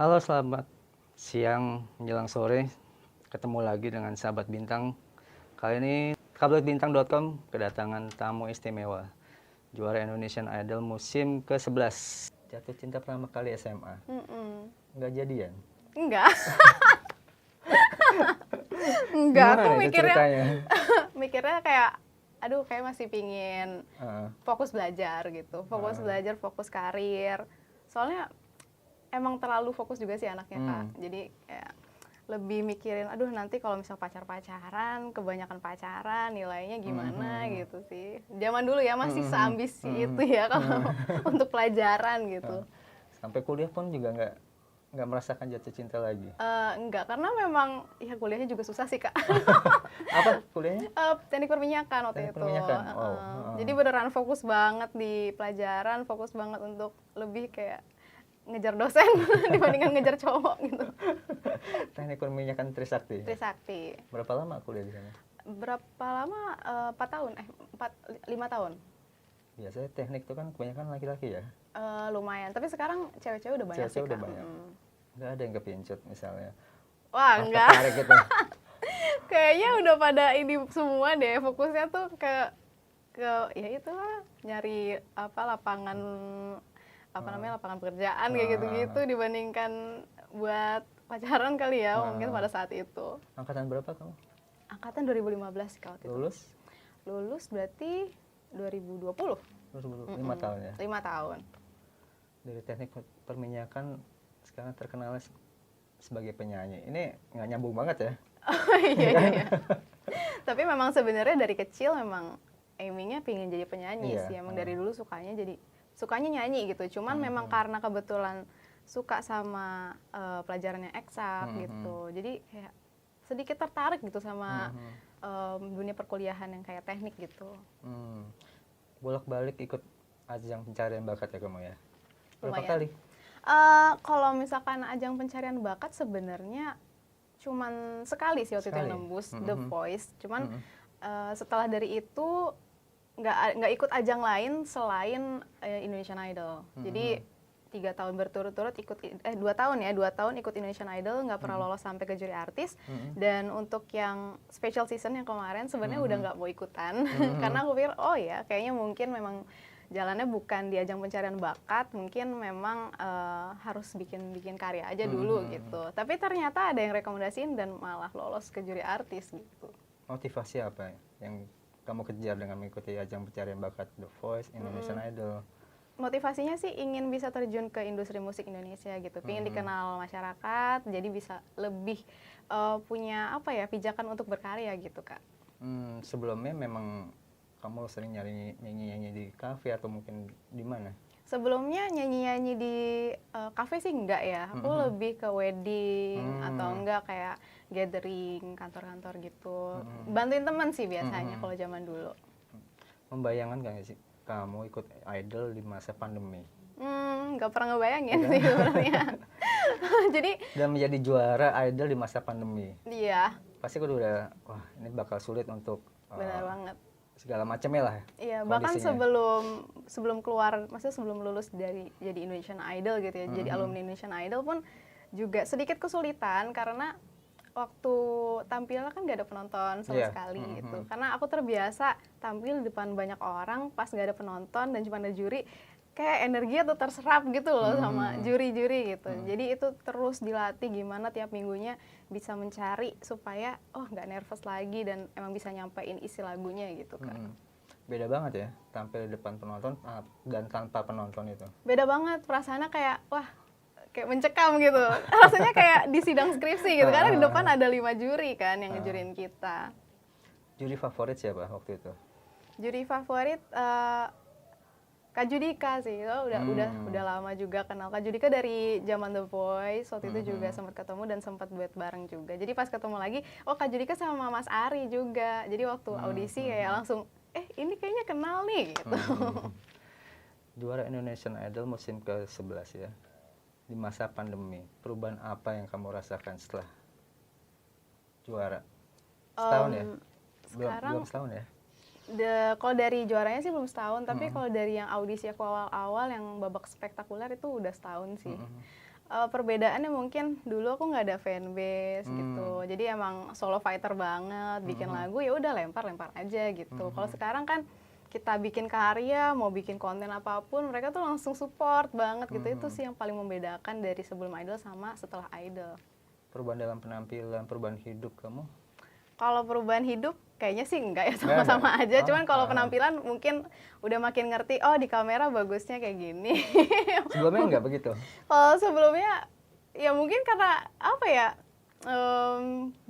Halo, selamat siang menjelang sore. Ketemu lagi dengan sahabat bintang. Kali ini tabletbintang.com kedatangan tamu istimewa. Juara Indonesian Idol musim ke-11. Jatuh cinta pertama kali SMA. Nggak jadian? Enggak. Enggak, Gimana aku nih itu ceritanya? mikirnya kayak aduh kayak masih pingin fokus belajar gitu. Fokus belajar, fokus karir. Soalnya emang terlalu fokus juga sih anaknya, Kak. Jadi kayak lebih mikirin aduh nanti kalau misal pacaran, kebanyakan pacaran, nilainya gimana gitu sih. Zaman dulu ya masih seambisi itu ya kalau untuk pelajaran gitu. Sampai kuliah pun juga nggak merasakan jatuh cinta lagi. Enggak, karena memang ya kuliahnya juga susah sih, Kak. Apa kuliahnya? Teknik perminyakan waktu Teknik itu. perminyakan? Wow. Jadi beneran fokus banget di pelajaran, fokus banget untuk lebih kayak ngejar dosen dibandingkan ngejar cowok gitu. Teknik perminyakan Trisakti. Trisakti. Berapa lama kuliah di sana? Berapa lama? 4 tahun, 5 tahun. Biasanya teknik itu kan kebanyakan laki-laki ya? Lumayan, tapi sekarang cewek-cewek udah banyak sih, Cewek-cewek Kak. udah banyak. Nggak ada yang kepincut misalnya. Wah, enggak. Tertarik gitu. Kayaknya udah pada ini semua deh, fokusnya tuh ke ya itulah nyari lapangan lapangan pekerjaan kayak gitu-gitu dibandingkan buat pacaran kali ya mungkin pada saat itu. Angkatan berapa kamu? Angkatan 2015 kalau itu. Lulus Berarti 2020. 5 tahun ya? 5 tahun. Dari teknik perminyakan sekarang terkenal sebagai penyanyi. Ini nggak nyambung banget ya? Iya. Tapi memang sebenarnya dari kecil memang aimingnya pengen jadi penyanyi sih. Emang dari dulu sukanya nyanyi gitu. Cuman memang karena kebetulan suka sama pelajarannya eksak gitu. Jadi kayak sedikit tertarik gitu sama dunia perkuliahan yang kayak teknik gitu. Bolak-balik ikut ajang pencarian bakat ya kamu ya? Berapa Lumayan. kali? Kalau misalkan ajang pencarian bakat sebenarnya cuman sekali sih waktu itu yang nembus The Voice. Cuman setelah dari itu nggak ikut ajang lain selain Indonesian Idol. Jadi 3 tahun berturut-turut ikut 2 tahun ikut Indonesian Idol, nggak pernah lolos sampai ke juri artis. Dan untuk yang special season yang kemarin sebenarnya udah nggak mau ikutan karena aku pikir oh ya kayaknya mungkin memang jalannya bukan di ajang pencarian bakat, mungkin memang harus bikin karya aja dulu gitu. Tapi ternyata ada yang rekomendasiin dan malah lolos ke juri artis gitu. Motivasi apa yang kamu kejar dengan mengikuti ajang pencarian bakat The Voice, Indonesian Idol? Motivasinya sih ingin bisa terjun ke industri musik Indonesia gitu, ingin dikenal masyarakat, jadi bisa lebih punya pijakan untuk berkarya gitu, Kak. Sebelumnya memang kamu sering nyanyi di kafe atau mungkin di mana? Sebelumnya nyanyi di kafe sih enggak ya, aku lebih ke wedding atau enggak kayak gathering kantor-kantor gitu, bantuin teman sih biasanya kalau zaman dulu. Membayangkan nggak sih kamu ikut idol di masa pandemi? Nggak pernah ngebayangin sih sebenarnya. Jadi dan menjadi juara idol di masa pandemi. Iya. Pasti aku udah wah ini bakal sulit untuk benar banget. Segala macamnya lah. Iya, bahkan sebelum keluar, maksudnya sebelum lulus dari jadi Indonesian Idol gitu ya, jadi alumni Indonesian Idol pun juga sedikit kesulitan karena waktu tampil kan gak ada penonton sama sekali gitu. Karena aku terbiasa tampil di depan banyak orang, pas gak ada penonton dan cuma ada juri, kayak energinya tuh terserap gitu loh sama juri-juri gitu. Jadi itu terus dilatih gimana tiap minggunya bisa mencari supaya nggak nervous lagi dan emang bisa nyampein isi lagunya gitu kan. Beda banget ya tampil di depan penonton dan tanpa penonton itu. Beda banget, perasaannya kayak kayak mencekam gitu. Rasanya kayak di sidang skripsi gitu karena di depan ada 5 juri kan yang ngejuriin kita. Juri favorit siapa waktu itu? Juri favorit Kak Judika sih, udah lama juga kenal Kak Judika dari zaman The Voice, waktu itu juga sempat ketemu dan sempat duet bareng juga. Jadi pas ketemu lagi, Kak Judika sama Mas Ari juga. Jadi waktu audisi kayak langsung, ini kayaknya kenal nih gitu. Juara Indonesian Idol musim ke-11 ya, di masa pandemi. Perubahan apa yang kamu rasakan setelah juara? Setahun ya? Belum setahun ya? Kalau dari juaranya sih belum setahun, tapi kalau dari yang audisi aku awal-awal yang babak spektakuler itu udah setahun sih. Perbedaannya mungkin dulu aku nggak ada fanbase gitu, jadi emang solo fighter banget, bikin lagu ya udah lempar aja gitu. Kalau sekarang kan kita bikin karya, mau bikin konten apapun, mereka tuh langsung support banget gitu. Itu sih yang paling membedakan dari sebelum idol sama setelah idol. Perubahan dalam penampilan, perubahan hidup kamu? Kalau perubahan hidup kayaknya sih enggak ya, sama-sama aja. Cuman kalau penampilan mungkin udah makin ngerti, oh di kamera bagusnya kayak gini. Sebelumnya enggak begitu? Kalau sebelumnya ya mungkin karena apa ya,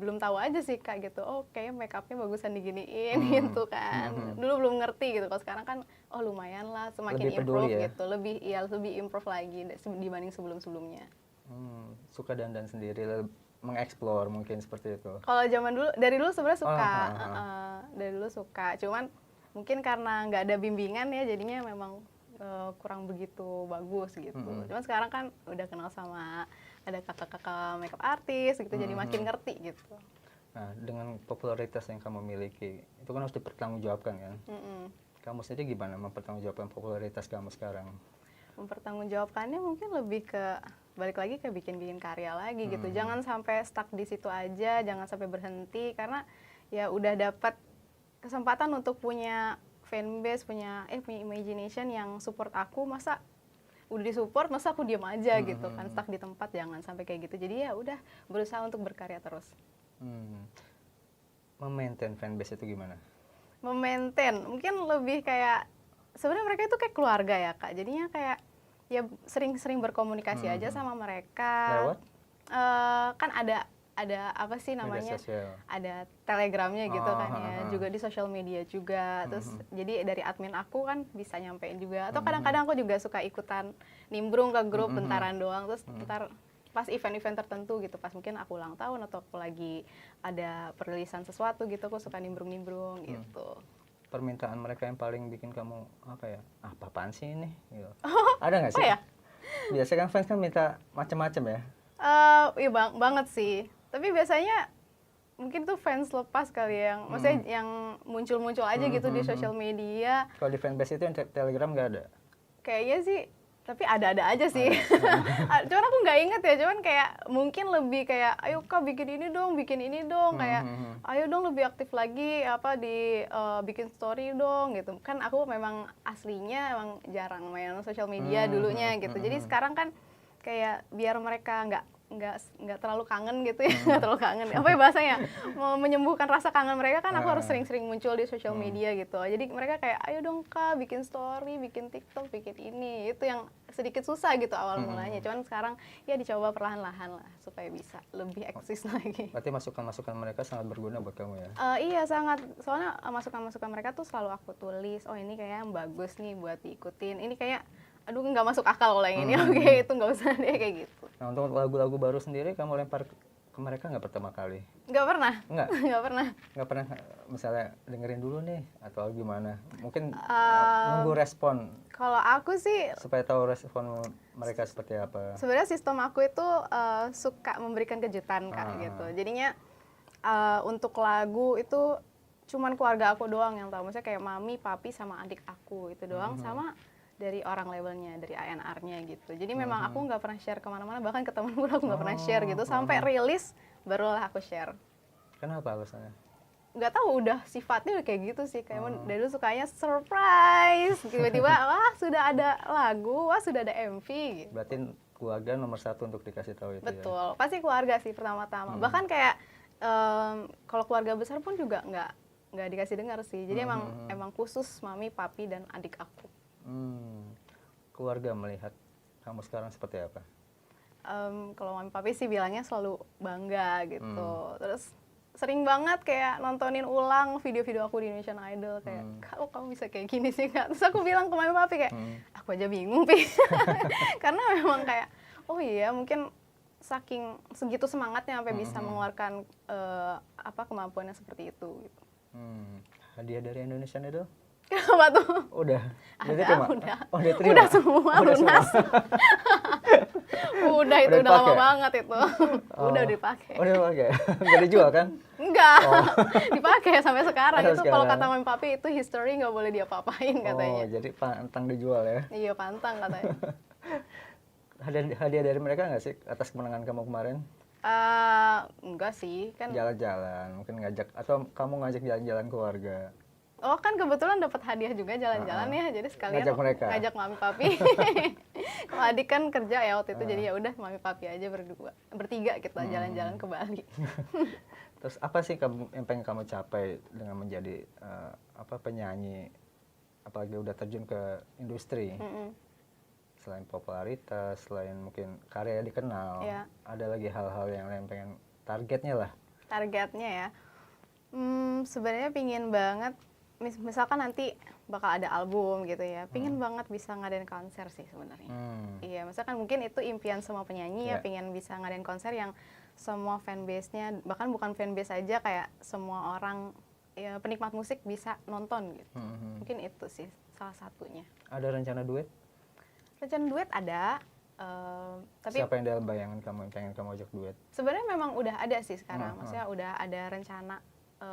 belum tahu aja sih Kak gitu. Oh kayaknya make upnya bagusan diginiin gitu kan. Dulu belum ngerti gitu. Kalau sekarang kan oh lumayan lah, semakin Lebih improve peduli ya? gitu. Lebih improve lagi dibanding sebelum-sebelumnya. Suka dandan sendiri, mengeksplor mungkin seperti itu. Kalau zaman dulu, dari dulu sebenarnya suka, dari dulu suka. Cuman mungkin karena nggak ada bimbingan ya, jadinya memang kurang begitu bagus gitu. Cuman sekarang kan udah kenal sama ada kakak-kakak makeup artist gitu, jadi makin ngerti gitu. Nah, dengan popularitas yang kamu miliki, itu kan harus dipertanggungjawabkan kan? Kamu sendiri gimana mempertanggungjawabkan popularitas kamu sekarang? Mempertanggungjawabkannya mungkin lebih ke balik lagi ke bikin karya lagi gitu. Jangan sampai stuck di situ aja, jangan sampai berhenti karena ya udah dapat kesempatan untuk punya fanbase, punya imagination yang support aku, masa udah disupport masa aku diam aja gitu kan, stuck di tempat, jangan sampai kayak gitu. Jadi ya udah berusaha untuk berkarya terus. Memaintain fanbase itu gimana? Memaintain mungkin lebih kayak sebenarnya mereka itu kayak keluarga ya Kak, jadinya kayak ya sering-sering berkomunikasi aja sama mereka. Lewat? Kan ada apa sih namanya, ada telegramnya gitu kan ya, juga di sosial media juga. Terus jadi dari admin aku kan bisa nyampein juga, atau kadang-kadang aku juga suka ikutan nimbrung ke grup bentaran doang. Terus ntar pas event-event tertentu gitu, pas mungkin aku ulang tahun atau aku lagi ada perilisan sesuatu gitu, aku suka nimbrung-nimbrung gitu. Permintaan mereka yang paling bikin kamu apa ya, apa-apaan sih ini gitu. Ada nggak sih? Oh ya? Biasanya kan fans kan minta macam-macam ya. Iya banget sih, tapi biasanya mungkin tuh fans lepas kali ya, yang maksudnya yang muncul-muncul aja gitu di sosial media. Kalau di fanbase itu yang telegram nggak ada? Kayaknya sih, tapi ada aja sih. Cuman aku nggak inget ya, cuman kayak mungkin lebih kayak ayo Kak bikin ini dong, kayak ayo dong lebih aktif lagi apa di bikin story dong gitu. Kan aku memang aslinya emang jarang main sosial media dulunya gitu. Jadi sekarang kan kayak biar mereka nggak terlalu kangen gitu ya, nggak terlalu kangen. Apa ya bahasanya? Mau menyembuhkan rasa kangen mereka kan aku harus sering-sering muncul di sosial media gitu. Jadi mereka kayak ayo dong Kak bikin story, bikin TikTok, bikin ini. Itu yang sedikit susah gitu awal mulanya. Cuman sekarang ya dicoba perlahan-lahan lah supaya bisa lebih eksis lagi. Berarti masukan-masukan mereka sangat berguna buat kamu ya? Iya sangat, soalnya masukan-masukan mereka tuh selalu aku tulis. Oh ini kayaknya bagus nih buat diikutin. Ini kayak aduh nggak masuk akal kalau yang ini, oke itu nggak usah deh kayak gitu. Nah untuk lagu-lagu baru sendiri kamu lempar ke mereka nggak pertama kali? Nggak pernah. Nggak? Nggak pernah misalnya dengerin dulu nih atau gimana? Mungkin nunggu respon. Kalau aku sih supaya tahu respon mereka seperti apa. Sebenarnya sistem aku itu suka memberikan kejutan Kak gitu. Jadinya untuk lagu itu cuman keluarga aku doang yang tahu. Maksudnya kayak mami, papi sama adik aku itu doang, sama dari orang labelnya, dari A&R-nya gitu. Jadi memang aku nggak pernah share kemana-mana, bahkan ke teman pun aku nggak pernah share gitu. Sampai rilis barulah aku share. Kenapa alasannya? Nggak tahu, udah sifatnya udah kayak gitu sih. Kayak dari dulu sukanya surprise. Tiba-tiba wah sudah ada lagu, wah sudah ada MV gitu. Berarti keluarga nomor satu untuk dikasih tahu itu. Betul, ya? Pasti keluarga sih pertama-tama. Bahkan kayak kalau keluarga besar pun juga nggak dikasih dengar sih. Jadi emang khusus mami, papi, dan adik aku. Keluarga melihat kamu sekarang seperti apa? Kalau mami papi sih bilangnya selalu bangga gitu. Terus sering banget kayak nontonin ulang video-video aku di Indonesian Idol kayak kok kamu bisa kayak gini sih Kak. Terus aku bilang ke mami papi kayak aku aja bingung Pi. Karena memang kayak oh iya mungkin saking segitu semangatnya sampai bisa mengeluarkan kemampuannya seperti itu gitu. Hadiah dari Indonesian Idol? Kenapa tuh? Udah. Udah semua lunas. Udah itu udah lama banget itu. Udah dipakai. Udah dipakai. Enggak dijual kan? Enggak. Dipakai sampai sekarang. Itu kalau kata mami papi itu history nggak boleh diapa-apain katanya. Oh, jadi pantang dijual ya? Iya, pantang katanya. hadiah dari mereka nggak sih atas kemenangan kamu kemarin? Enggak sih, kan. Jalan-jalan, mungkin ngajak, atau kamu ngajak jalan-jalan keluarga? Oh, kan kebetulan dapat hadiah juga jalan-jalan ya, jadi sekalian Ngajak mereka? ngajak mami papi. Kalau adik kan kerja ya waktu itu, jadi ya udah mami papi aja bertiga kita jalan-jalan ke Bali. Terus apa sih yang pengen kamu capai dengan menjadi penyanyi, apalagi udah terjun ke industri? Selain popularitas, selain mungkin karya dikenal, Iya. ada lagi hal-hal yang lain pengen targetnya lah? Targetnya ya, sebenarnya pingin banget, misalkan nanti bakal ada album gitu ya, pingin banget bisa ngadain konser sih sebenarnya. Iya, misalkan mungkin itu impian semua penyanyi ya, pingin bisa ngadain konser yang semua fanbase-nya, bahkan bukan fanbase aja, kayak semua orang ya, penikmat musik bisa nonton gitu. Mungkin itu sih salah satunya. Ada rencana duet? Rencana duet ada, tapi Siapa yang dalam bayangan kamu yang pengen kamu ajak duet? sebenarnya memang udah ada sih sekarang. Maksudnya udah ada rencana,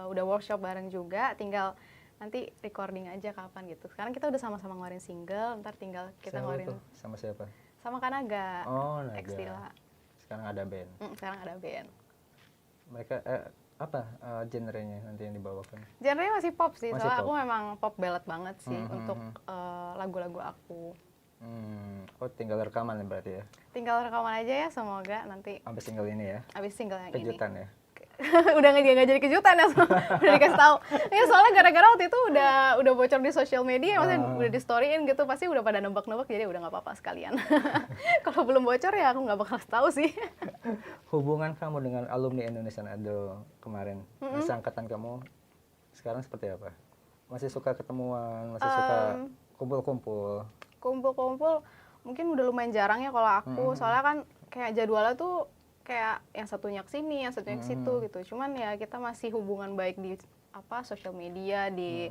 udah workshop bareng juga, tinggal nanti recording aja kapan gitu. Sekarang kita udah sama-sama ngeluarin single, ntar tinggal kita Siapa ngeluarin tuh? Sama siapa? sama Kanaga. Oh, Naga. Extila. Sekarang ada band. Sekarang ada band. Mereka apa genrenya nanti yang dibawakan? Genrenya masih pop sih, Masih soalnya pop. aku memang pop ballad banget sih untuk lagu-lagu aku. Oh, tinggal rekaman ya berarti ya? Tinggal rekaman aja ya, semoga nanti Sampai single ini ya? abis single yang Kejutan ini. ya? Udah nggak jadi kejutan ya, udah dikasih tahu. Ya soalnya gara-gara waktu itu udah bocor di sosial media, maksudnya udah di storyin gitu, pasti udah pada nebak-nebak, jadi udah nggak apa-apa sekalian. Kalau belum bocor ya aku nggak bakal tahu sih. Hubungan kamu dengan alumni Indonesian Idol kemarin, seangkatan kamu, sekarang seperti apa? Masih suka ketemuan, masih suka kumpul-kumpul? Kumpul-kumpul mungkin udah lumayan jarang ya kalau aku, soalnya kan kayak jadwalnya tuh kayak yang satunya ke sini, yang satunya ke situ gitu. Cuman ya kita masih hubungan baik di sosial media, di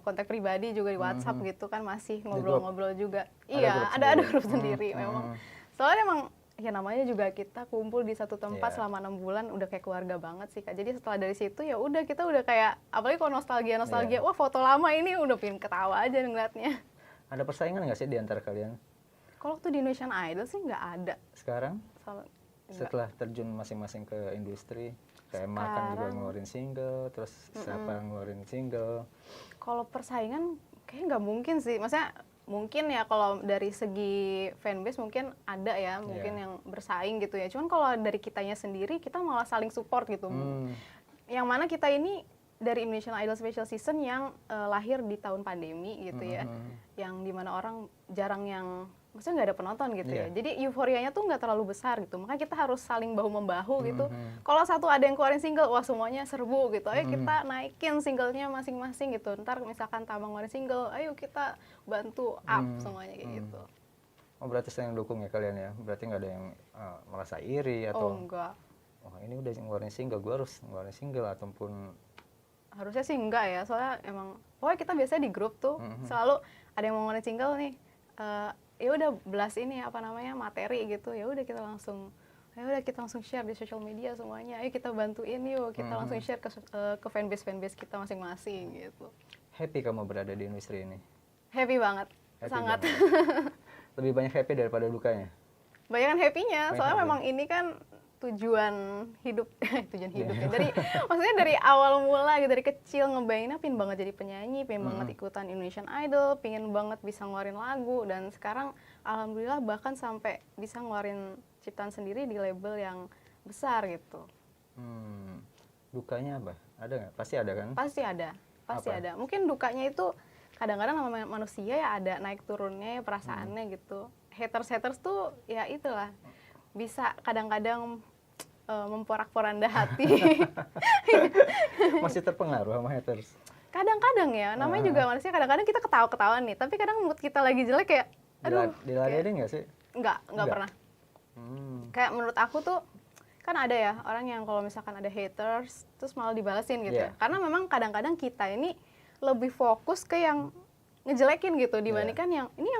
kontak pribadi juga di WhatsApp gitu kan, masih ngobrol-ngobrol juga. Iya, ada grup sendiri memang. Soalnya emang ya namanya juga kita kumpul di satu tempat selama 6 bulan, udah kayak keluarga banget sih Kak. Jadi setelah dari situ ya udah, kita udah kayak, apalagi kalau nostalgia, wah foto lama ini udah pengen ketawa aja ngeliatnya. Ada persaingan nggak sih di antara kalian? Kalau waktu di Indonesian Idol sih nggak ada. Sekarang? Enggak. Setelah terjun masing-masing ke industri, kayak Makan juga ngeluarin single, terus siapa ngeluarin single? Kalau persaingan kayaknya nggak mungkin sih. Maksudnya mungkin ya kalau dari segi fanbase mungkin ada ya, mungkin yang bersaing gitu ya. Cuman kalau dari kitanya sendiri, kita malah saling support gitu. Yang mana kita ini dari Indonesian Idol Special Season yang lahir di tahun pandemi gitu ya, yang dimana orang jarang yang, maksudnya nggak ada penonton gitu ya, jadi euforianya tuh nggak terlalu besar gitu, makanya kita harus saling bahu-membahu gitu. Kalau satu ada yang keluarin single, wah semuanya serbu gitu, ayo kita naikin singlenya masing-masing gitu, ntar misalkan Tamang ngeluarin single, ayo kita bantu up semuanya kayak gitu. Oh, berarti saling dukung ya kalian ya, berarti nggak ada yang merasa iri atau Oh enggak, oh ini udah ngeluarin single, gue harus ngeluarin single, ataupun harusnya sih enggak ya, soalnya emang pokoknya kita biasanya di grup tuh selalu ada yang mau ngeluarin single nih, ya udah belas ini materi gitu, ya udah kita langsung share di sosial media semuanya, ayo kita bantuin yuk, kita langsung share ke fanbase kita masing-masing gitu. Happy kamu berada di industri ini? Happy banget, sangat. Banget. Lebih banyak happy daripada dukanya? Banyak happy-nya, soalnya memang ini kan tujuan hidup ya. Maksudnya dari awal mula gitu, dari kecil ngebayanginnya pengen banget jadi penyanyi, pengen banget ikutan Indonesian Idol, pengen banget bisa ngeluarin lagu, dan sekarang alhamdulillah bahkan sampai bisa ngeluarin ciptaan sendiri di label yang besar gitu. Dukanya apa? Ada nggak? Pasti ada kan? Pasti ada. Mungkin dukanya itu kadang-kadang sama manusia ya ada naik turunnya ya, perasaannya gitu. Haters tuh ya itulah, bisa kadang-kadang memporak-poranda hati. Masih terpengaruh sama haters? Kadang-kadang ya, namanya juga manusia, kadang-kadang kita ketawa-ketawa nih, tapi kadang mood kita lagi jelek kayak, aduh. Diladenin nggak sih? Enggak pernah. Kayak menurut aku tuh, kan ada ya orang yang kalau misalkan ada haters, terus malah dibalesin gitu ya. Karena memang kadang-kadang kita ini lebih fokus ke yang ngejelekin gitu, dibandingkan yang ini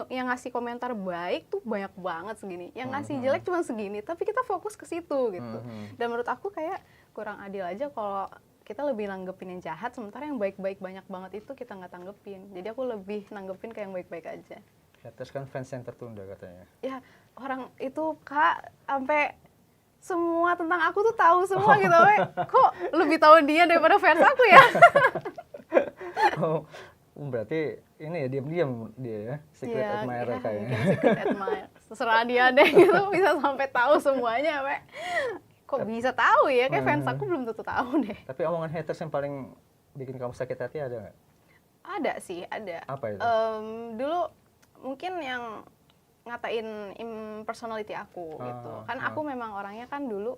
yang ngasih komentar baik tuh banyak banget segini, yang ngasih jelek cuma segini, tapi kita fokus ke situ gitu. Dan menurut aku kayak kurang adil aja kalau kita lebih nanggepin yang jahat, sementara yang baik-baik banyak banget itu kita nggak tanggepin. Jadi aku lebih nanggepin ke yang baik-baik aja. Haters kan fans yang tertunda katanya. Ya, orang itu Kak sampai semua tentang aku tuh tahu semua gitu. Kok lebih tahu dia daripada fans aku ya? Oh, berarti ini ya diam-diam dia ya, secret Iya, admirer iya, kayaknya. mungkin secret admirer. Terserah dia deh gitu, bisa sampai tahu semuanya, Pak. Kok bisa tahu ya? Kayak fans aku belum tentu tahu deh. Tapi omongan haters yang paling bikin kamu sakit hati ada nggak? Ada sih, ada. Apa itu? Dulu mungkin yang ngatain personality aku gitu. Kan aku memang orangnya kan dulu,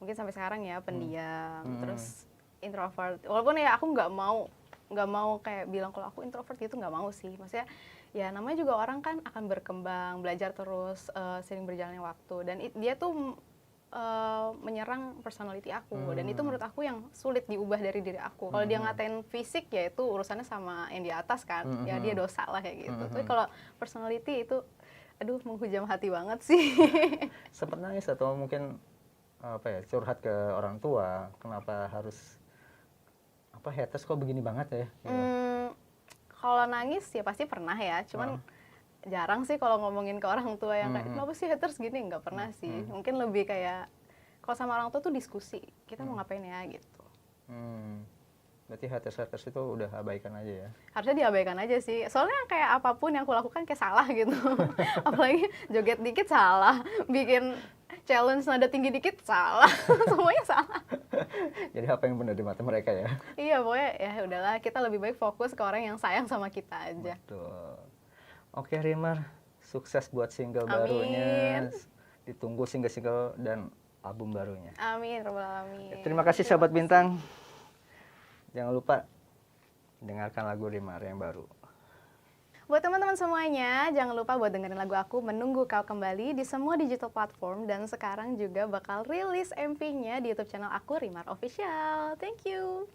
mungkin sampai sekarang ya pendiam, terus introvert. Walaupun ya aku nggak mau kayak bilang kalau aku introvert gitu, nggak mau sih. Maksudnya ya namanya juga orang kan akan berkembang, belajar terus sering berjalannya waktu. Dan dia tuh menyerang personality aku, dan itu menurut aku yang sulit diubah dari diri aku. Kalau dia ngatain fisik ya itu urusannya sama yang di atas kan, ya dia dosa lah kayak gitu. Tapi kalau personality itu, aduh menghujam hati banget sih. Sempet nangis atau mungkin apa ya, curhat ke orang tua, kenapa harus haters kok begini banget ya? Gitu. Kalau nangis ya pasti pernah ya, cuman jarang sih kalau ngomongin ke orang tua yang kayak kenapa sih haters gini, nggak pernah sih. Mungkin lebih kayak kalau sama orang tua tuh diskusi, kita mau ngapain ya gitu. Berarti haters itu udah abaikan aja ya? Harusnya diabaikan aja sih, soalnya kayak apapun yang aku lakukan kayak salah gitu. Apalagi joget dikit salah, bikin challenge nada tinggi dikit salah, semuanya salah. Jadi apa yang benar di mata mereka ya? Iya, pokoknya ya udahlah, kita lebih baik fokus ke orang yang sayang sama kita aja. Betul. Oke Rimar, sukses buat single barunya. Ditunggu single-single dan album barunya. Amin, robbal alamin. Terima kasih sahabat bintang. Jangan lupa dengarkan lagu Rimar yang baru. Buat teman-teman semuanya, jangan lupa buat dengerin lagu aku Menunggu Kau Kembali di semua digital platform, dan sekarang juga bakal rilis MV-nya di YouTube channel aku Rimar Official. Thank you.